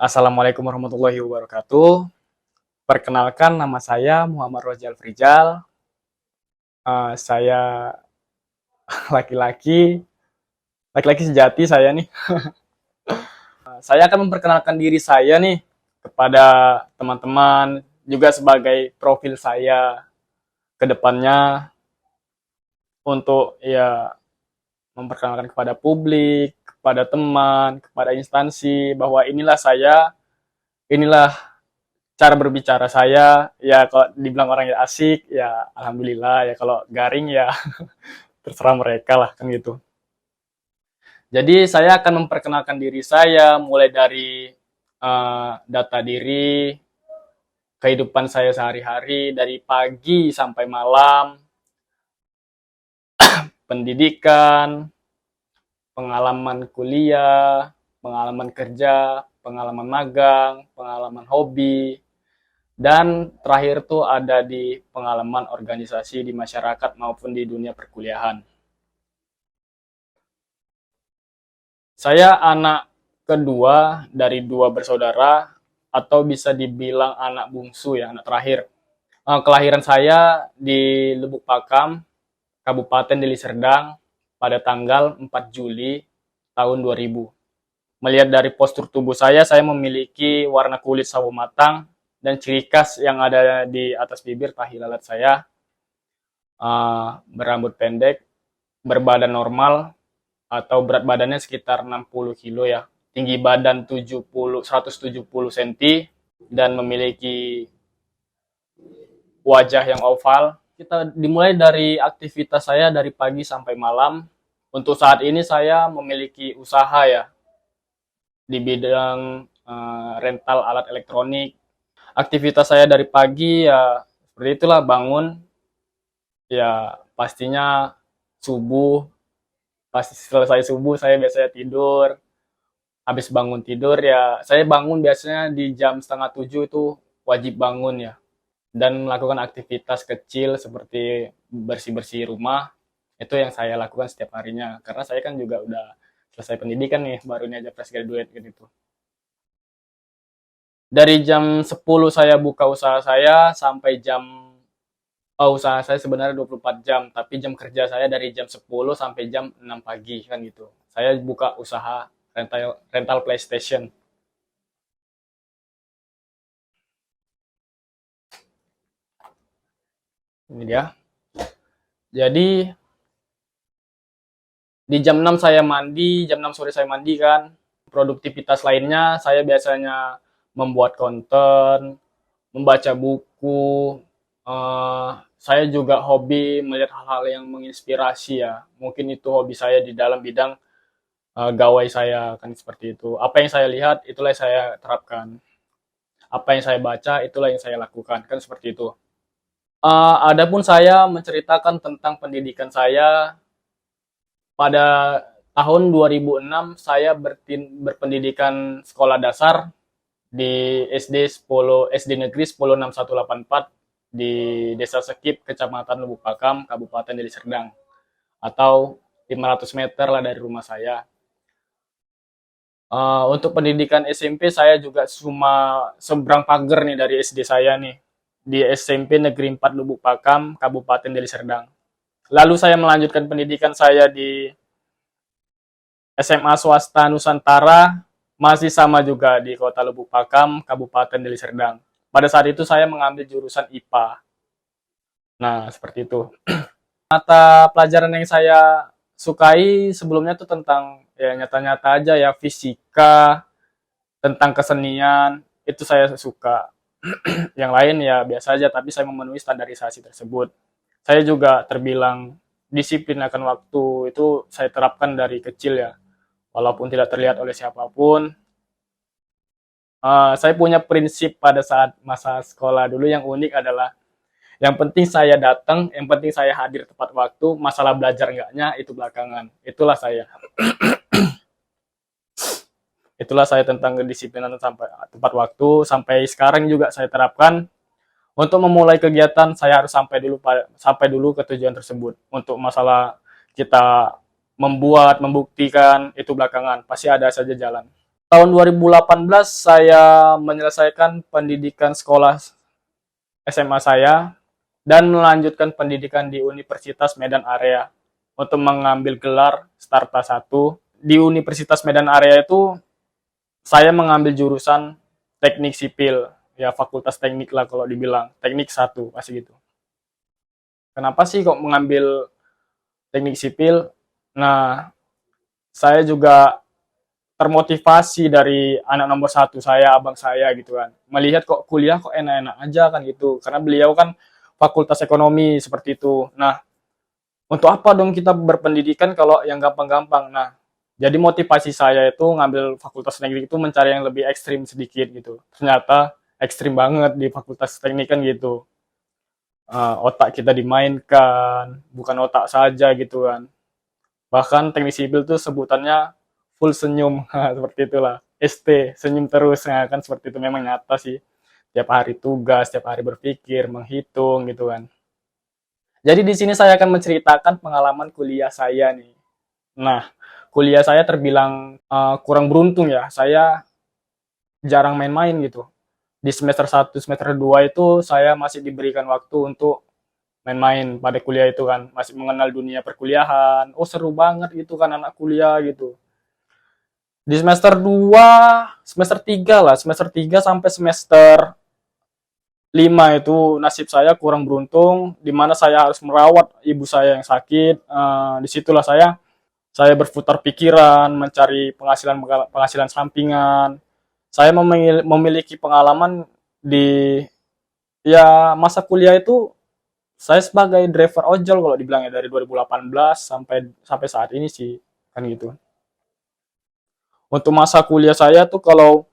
Assalamualaikum warahmatullahi wabarakatuh. Perkenalkan nama saya Muhammad Rojal Frijal. Saya laki-laki, laki-laki sejati saya nih. Saya akan memperkenalkan diri saya nih kepada teman-teman, juga sebagai profil saya ke depannya untuk ya memperkenalkan kepada publik, kepada teman, kepada instansi bahwa inilah saya, inilah cara berbicara saya. Ya kalau dibilang orang yang asik ya alhamdulillah, ya kalau garing ya terserah mereka lah kan gitu. Jadi saya akan memperkenalkan diri saya mulai dari data diri, kehidupan saya sehari-hari dari pagi sampai malam, pendidikan, pengalaman kuliah, pengalaman kerja, pengalaman magang, pengalaman hobi, dan terakhir tuh ada di pengalaman organisasi di masyarakat maupun di dunia perkuliahan. Saya anak kedua dari dua bersaudara, atau bisa dibilang anak bungsu ya, anak terakhir. Kelahiran saya di Lubuk Pakam, Kabupaten Deli Serdang, pada tanggal 4 Juli tahun 2000. Melihat dari postur tubuh saya memiliki warna kulit sawo matang, dan ciri khas yang ada di atas bibir tahi lalat saya, berambut pendek, berbadan normal, atau berat badannya sekitar 60 kilo ya. Tinggi badan 170 cm, dan memiliki wajah yang oval. Kita dimulai dari aktivitas saya dari pagi sampai malam. Untuk saat ini saya memiliki usaha ya di bidang rental alat elektronik. Aktivitas saya dari pagi ya seperti itulah, bangun ya pastinya subuh. Pasti selesai subuh saya biasanya tidur. Habis bangun tidur ya saya bangun biasanya di jam setengah tujuh, itu wajib bangun ya, dan melakukan aktivitas kecil seperti bersih-bersih rumah. Itu yang saya lakukan setiap harinya, karena saya kan juga udah selesai pendidikan nih, baru ini aja fresh graduate gitu. Dari jam 10 saya buka usaha saya sampai usaha saya sebenarnya 24 jam, tapi jam kerja saya dari jam 10 sampai jam 6 pagi kan gitu. Saya buka usaha rental rental PlayStation. Ini dia. Jadi di jam 6 saya mandi, jam 6 sore saya mandi kan. Produktivitas lainnya saya biasanya membuat konten, membaca buku. Saya juga hobi melihat hal-hal yang menginspirasi ya. Mungkin itu hobi saya di dalam bidang gawai saya kan seperti itu. Apa yang saya lihat itulah yang saya terapkan. Apa yang saya baca itulah yang saya lakukan kan seperti itu. Adapun saya menceritakan tentang pendidikan saya. Pada tahun 2006 saya berpendidikan sekolah dasar di SD Negeri 106.184 di Desa Sekip, Kecamatan Lubuk Pakam, Kabupaten Deli Serdang, atau 500 meter lah dari rumah saya. Untuk pendidikan SMP saya juga cuma seberang pagar nih dari SD saya nih, di SMP Negeri 4 Lubuk Pakam, Kabupaten Deli Serdang. Lalu saya melanjutkan pendidikan saya di SMA swasta Nusantara, masih sama juga di Kota Lubuk Pakam, Kabupaten Deli Serdang. Pada saat itu saya mengambil jurusan IPA. Nah, seperti itu. Mata pelajaran yang saya sukai sebelumnya tuh tentang ya nyata-nyata aja ya, fisika, tentang kesenian, itu saya suka. Yang lain ya biasa aja, tapi saya memenuhi standarisasi tersebut. Saya juga terbilang disiplin akan waktu, itu saya terapkan dari kecil ya. Walaupun tidak terlihat oleh siapapun, saya punya prinsip pada saat masa sekolah dulu yang unik adalah yang penting saya datang, yang penting saya hadir tepat waktu, masalah belajar enggaknya itu belakangan. Itulah saya. Itulah saya tentang kedisiplinan sampai tepat waktu, sampai sekarang juga saya terapkan. Untuk memulai kegiatan saya harus sampai dulu ke tujuan tersebut. Untuk masalah kita membuktikan itu belakangan, pasti ada saja jalan. tahun 2018 saya menyelesaikan pendidikan sekolah SMA saya dan melanjutkan pendidikan di Universitas Medan Area untuk mengambil gelar Starta 1. Di Universitas Medan Area itu saya mengambil jurusan teknik sipil, ya fakultas teknik lah kalau dibilang, teknik 1 pasti gitu. Kenapa sih kok mengambil teknik sipil? Nah, saya juga termotivasi dari anak nomor satu saya, abang saya gitu kan. Melihat kok kuliah kok enak-enak aja kan gitu. Karena beliau kan fakultas ekonomi seperti itu. Nah, untuk apa dong kita berpendidikan kalau yang gampang-gampang? Nah, jadi motivasi saya itu ngambil fakultas teknik itu mencari yang lebih ekstrim sedikit gitu. Ternyata ekstrim banget di fakultas teknik kan gitu. Otak kita dimainkan, bukan otak saja gitu kan. Bahkan teknik sipil tuh sebutannya full senyum, seperti itulah. ST, senyum terus, nah, kan seperti itu memang nyata sih. Tiap hari tugas, tiap hari berpikir, menghitung gitu kan. Jadi di sini saya akan menceritakan pengalaman kuliah saya nih. Nah, kuliah saya terbilang kurang beruntung ya. Saya jarang main-main gitu. Di semester 1, semester 2 itu saya masih diberikan waktu untuk main-main pada kuliah itu kan. Masih mengenal dunia perkuliahan. Oh, seru banget gitu kan anak kuliah gitu. Di semester 2, semester 3 lah, semester 3 sampai semester 5 itu nasib saya kurang beruntung, di mana saya harus merawat ibu saya yang sakit. Disitulah saya berputar pikiran, mencari penghasilan penghasilan sampingan. Saya memiliki pengalaman di ya masa kuliah itu saya sebagai driver ojol kalau dibilangnya dari 2018 sampai sampai saat ini sih kan gitu. Untuk masa kuliah saya tuh kalau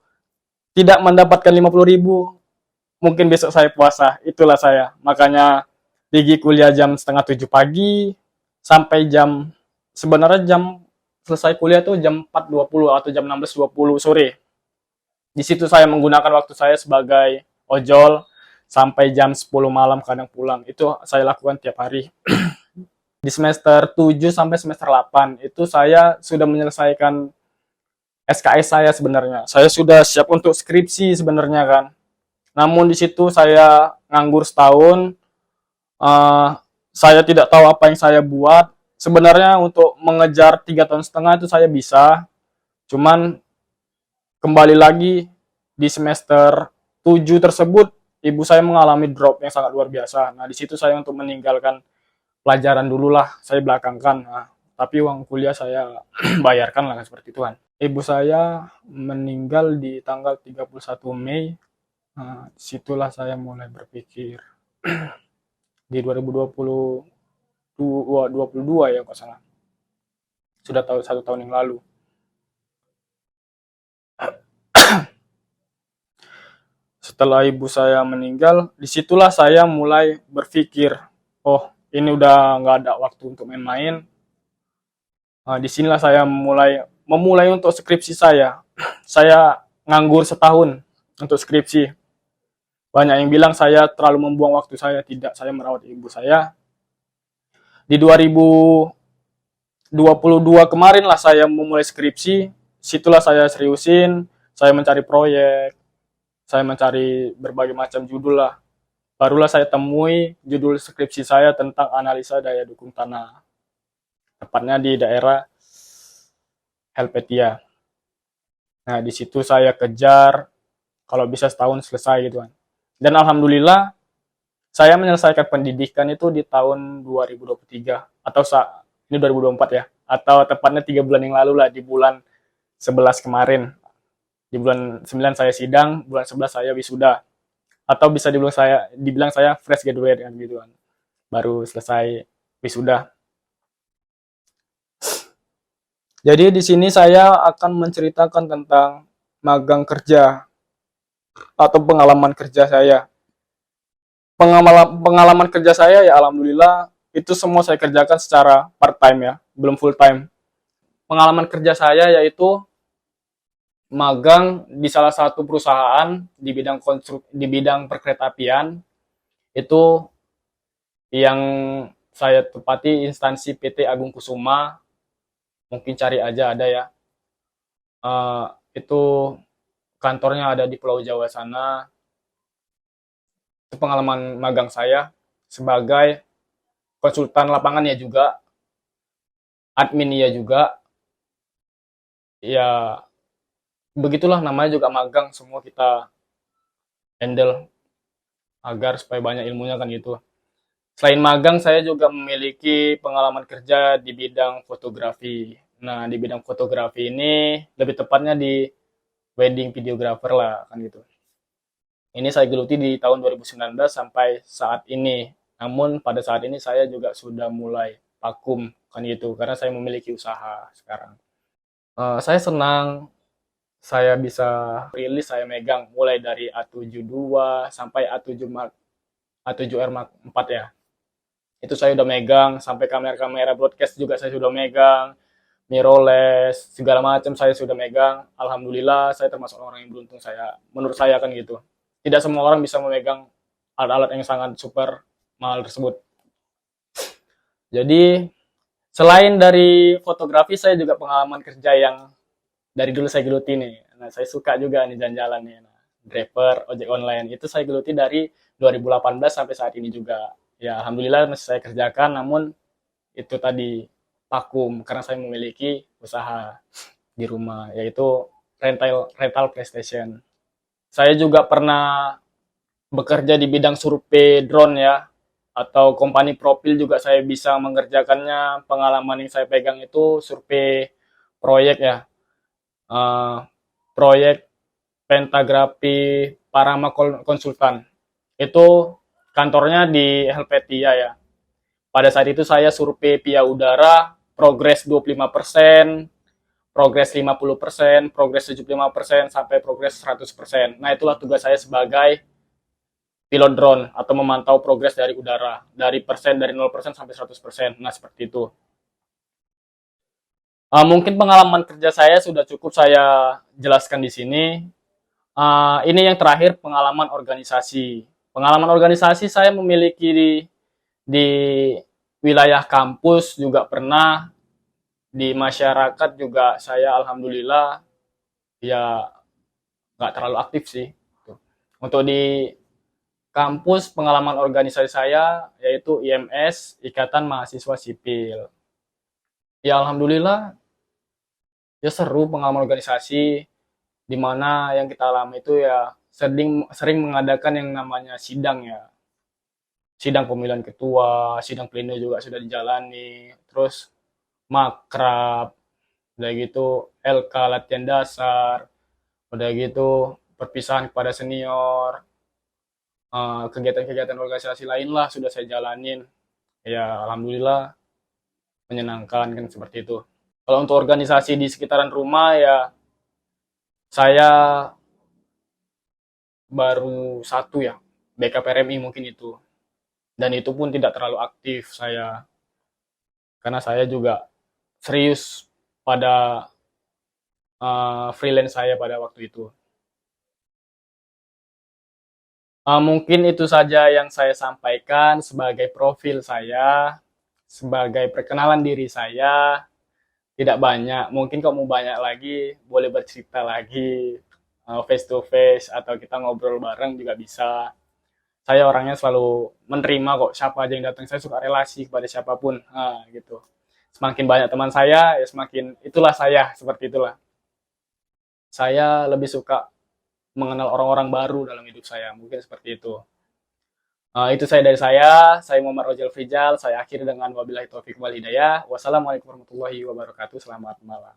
tidak mendapatkan 50.000 mungkin besok saya puasa. Itulah saya. Makanya pergi kuliah jam setengah 7 pagi sampai sebenarnya jam selesai kuliah tuh jam 4.20 atau jam 16.20 sore. Di situ saya menggunakan waktu saya sebagai ojol sampai jam 10 malam kadang pulang. Itu saya lakukan tiap hari. Di semester 7 sampai semester 8 itu saya sudah menyelesaikan SKS saya sebenarnya. Saya sudah siap untuk skripsi sebenarnya kan. Namun di situ saya nganggur setahun. Uh, saya tidak tahu apa yang saya buat. Sebenarnya untuk mengejar 3,5 tahun itu saya bisa. Cuman kembali lagi di semester 7 tersebut, ibu saya mengalami drop yang sangat luar biasa. Nah, di situ saya untuk meninggalkan pelajaran dulu lah, saya belakangkan. Nah, tapi uang kuliah saya bayarkan lah seperti itu kan. Ibu saya meninggal di tanggal 31 Mei. Nah, situlah saya mulai berpikir di 2022 ya kalau salah. Sudah tahu 1 tahun yang lalu. Setelah ibu saya meninggal, disitulah saya mulai berpikir, oh ini udah nggak ada waktu untuk main-main. Nah, disinilah saya memulai untuk skripsi saya. Saya nganggur setahun untuk skripsi. Banyak yang bilang saya terlalu membuang waktu saya. Tidak, saya merawat ibu saya. Di 2022 kemarin lah saya memulai skripsi. Situlah saya seriusin, saya mencari proyek, saya mencari berbagai macam judul lah. Barulah saya temui judul skripsi saya tentang analisa daya dukung tanah. Tepatnya di daerah Helvetia. Nah, di situ saya kejar, kalau bisa setahun selesai gitu kan. Dan alhamdulillah, saya menyelesaikan pendidikan itu di tahun 2023, atau ini 2024 ya, atau tepatnya 3 bulan yang lalu lah, di bulan 11 kemarin. Di bulan 9 saya sidang, bulan 11 saya wisuda. Atau bisa dibilang saya fresh graduate kan gitu kan. Baru selesai wisuda. Jadi di sini saya akan menceritakan tentang magang kerja atau pengalaman kerja saya. Pengalaman kerja saya ya alhamdulillah itu semua saya kerjakan secara part time ya, belum full time. Pengalaman kerja saya yaitu magang di salah satu perusahaan di bidang perkeretaapian. Itu yang saya tepati instansi PT Agung Kusuma. Mungkin cari aja ada ya. itu kantornya ada di Pulau Jawa sana. Itu pengalaman magang saya sebagai konsultan lapangannya juga, adminnya juga. Ya, begitulah namanya juga magang, semua kita handle agar supaya banyak ilmunya kan gitu. Selain magang, saya juga memiliki pengalaman kerja di bidang fotografi. Nah, di bidang fotografi ini lebih tepatnya di wedding videographer lah kan gitu. Ini saya geluti di tahun 2019 sampai saat ini. Namun pada saat ini saya juga sudah mulai vakum kan gitu karena saya memiliki usaha sekarang. Saya senang saya bisa rilis, saya megang mulai dari A72 sampai A7 Mark A7R Mark 4 ya. Itu saya udah megang sampai kamera-kamera broadcast juga saya sudah megang, mirrorless segala macam saya sudah megang. Alhamdulillah saya termasuk orang yang beruntung, saya menurut saya kan gitu. Tidak semua orang bisa memegang alat-alat yang sangat super mahal tersebut. Jadi selain dari fotografi, saya juga pengalaman kerja yang dari dulu saya geluti nih. Nah, saya suka juga nih jalan-jalan nih. Nah, driver ojek online itu saya geluti dari 2018 sampai saat ini juga. Ya, alhamdulillah masih saya kerjakan, namun itu tadi vakum karena saya memiliki usaha di rumah, yaitu rental rental PlayStation. Saya juga pernah bekerja di bidang survei drone ya, atau company profil juga saya bisa mengerjakannya. Pengalaman yang saya pegang itu survei proyek ya, eh, proyek pentagrafi Parama Konsultan. Itu kantornya di Helvetia ya. Pada saat itu saya survei via udara, progres 25%, progres 50%, progres 75%, sampai progres 100%. Nah, itulah tugas saya sebagai pilot drone atau memantau progres dari udara, dari persen dari 0% sampai 100%. Nah, seperti itu. Mungkin pengalaman kerja saya sudah cukup saya jelaskan di sini. Ini yang terakhir, pengalaman organisasi. Pengalaman organisasi saya memiliki di wilayah kampus juga pernah, di masyarakat juga saya alhamdulillah ya nggak terlalu aktif sih. Untuk di kampus pengalaman organisasi saya yaitu IMS, Ikatan Mahasiswa Sipil. Ya alhamdulillah ya seru pengalaman organisasi, di mana yang kita alami itu ya sering sering mengadakan yang namanya sidang ya. Sidang pemilihan ketua, sidang pleno juga sudah dijalani, terus makrab, udah gitu LK latihan dasar, udah gitu perpisahan kepada senior, kegiatan-kegiatan organisasi lain lah sudah saya jalanin. Ya alhamdulillah menyenangkan kan seperti itu. Kalau untuk organisasi di sekitaran rumah ya saya baru satu ya, BKPRMI mungkin itu. Dan itu pun tidak terlalu aktif saya karena saya juga serius pada freelance saya pada waktu itu. Mungkin itu saja yang saya sampaikan sebagai profil saya, sebagai perkenalan diri saya. Tidak banyak, mungkin kamu banyak lagi, boleh bercerita lagi, face to face, atau kita ngobrol bareng juga bisa. Saya orangnya selalu menerima kok, siapa aja yang datang, saya suka relasi kepada siapapun, gitu. Semakin banyak teman saya, ya semakin itulah saya, seperti itulah. Saya lebih suka mengenal orang-orang baru dalam hidup saya, mungkin seperti itu. Itu saya dari saya Muhammad Rojal Frijal, saya akhiri dengan wabillahi taufiq wal hidayah. Wassalamualaikum warahmatullahi wabarakatuh, selamat malam.